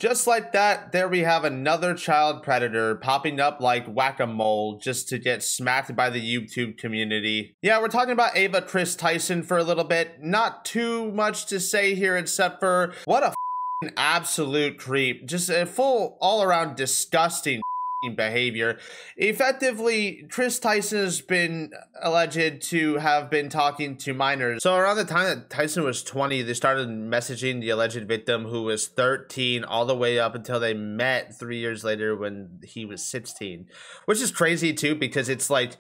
Just like that, there we have another child predator popping up like whack-a-mole just to get smacked by the YouTube community. Yeah, we're talking about Ava Kris Tyson for a little bit. Not too much to say here except for what a absolute creep. Just a full all-around disgusting behavior. Effectively, Kris Tyson has been alleged to have been talking to minors. So around the time that Tyson was 20, they started messaging the alleged victim who was 13 all the way up until they met 3 years later when he was 16. Which is crazy too, because it's like,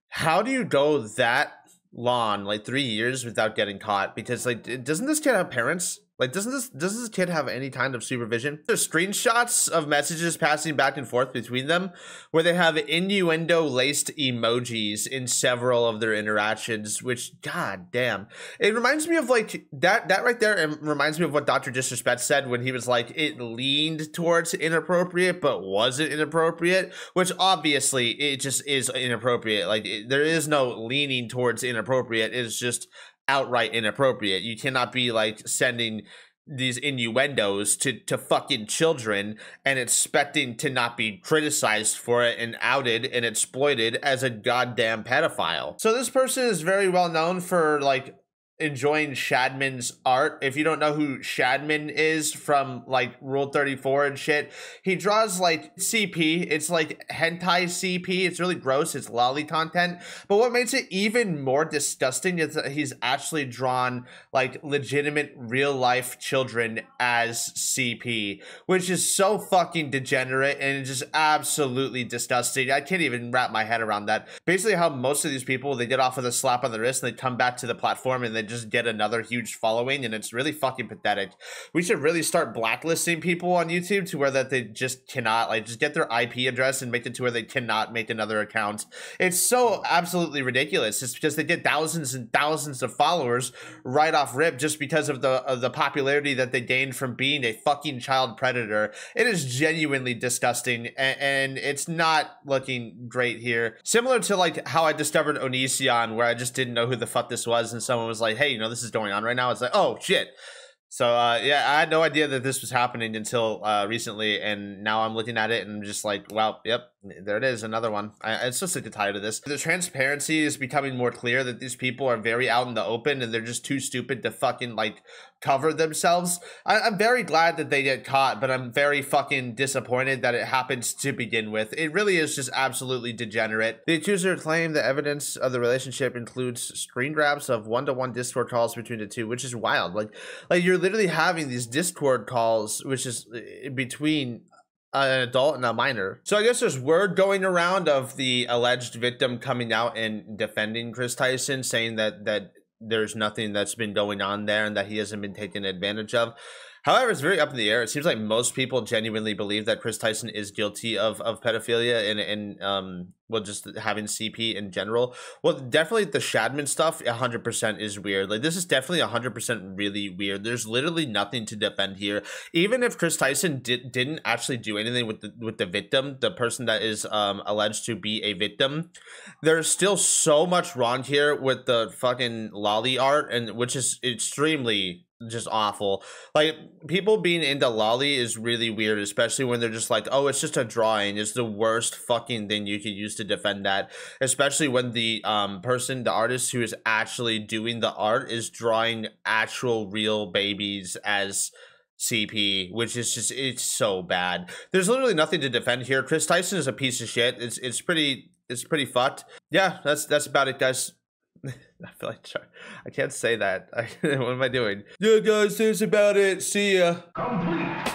how do you go that long, like 3 years without getting caught? Because like, doesn't this kid have parents? Like, does this kid have any kind of supervision? There's screenshots of messages passing back and forth between them where they have innuendo-laced emojis in several of their interactions, which, god damn. It reminds me of, like, that right there, it reminds me of what Dr. Disrespect said when he was like, it leaned towards inappropriate, but wasn't inappropriate, which obviously it just is inappropriate. Like, there is no leaning towards inappropriate. It's just outright inappropriate. You cannot be like sending these innuendos to fucking children and expecting to not be criticized for it and outed and exploited as a goddamn pedophile. So this person is very well known for like enjoying Shadman's art. If you don't know who Shadman is from like Rule 34 and shit, he draws like CP. It's like hentai CP. It's really gross. It's lolly content. But what makes it even more disgusting is that he's actually drawn like legitimate real life children as CP, which is so fucking degenerate and just absolutely disgusting. I can't even wrap my head around that. Basically how most of these people, they get off with a slap on the wrist and they come back to the platform and they just get another huge following, and it's really fucking pathetic. We should really start blacklisting people on YouTube to where that they just cannot, like, just get their IP address and make it to where they cannot make another account. It's so absolutely ridiculous. It's because they get thousands and thousands of followers right off rip just because of the popularity that they gained from being a fucking child predator. It is genuinely disgusting, and it's not looking great here. Similar to like how I discovered Onision, where I just didn't know who the fuck this was, and someone was like, hey, you know, this is going on right now. It's like, oh shit. So yeah, I had no idea that this was happening until recently, and now I'm looking at it and I'm just like, well, yep, there it is, another one. I'm so sick and tired of this. The transparency is becoming more clear that these people are very out in the open and they're just too stupid to fucking like cover themselves. I'm very glad that they get caught, but I'm very fucking disappointed that it happens to begin with. It really is just absolutely degenerate. The accuser claimed the evidence of the relationship includes screen grabs of one-to-one Discord calls between the two, which is wild. Like you're literally having these Discord calls, which is between an adult and a minor. So I guess there's word going around of the alleged victim coming out and defending Kris Tyson, saying that there's nothing that's been going on there and that he hasn't been taken advantage of. However, it's very up in the air. It seems like most people genuinely believe that Kris Tyson is guilty of pedophilia and well, just having CP in general. Well, definitely the Shadman stuff, 100% is weird. Like, this is definitely 100% really weird. There's literally nothing to defend here. Even if Kris Tyson didn't actually do anything with the victim, the person that is alleged to be a victim, there's still so much wrong here with the fucking lolly art, and which is extremely just awful. Like, people being into lolly is really weird, especially when they're just like, oh, it's just a drawing. It's the worst fucking thing you could use to defend that, especially when the person, the artist who is actually doing the art is drawing actual real babies as CP, which is just, it's so bad. There's literally nothing to defend here. Kris Tyson is a piece of shit. It's pretty fucked. Yeah, that's about it, guys. I feel like I can't say that. What am I doing? Yeah, guys, that's about it. See ya. Complete.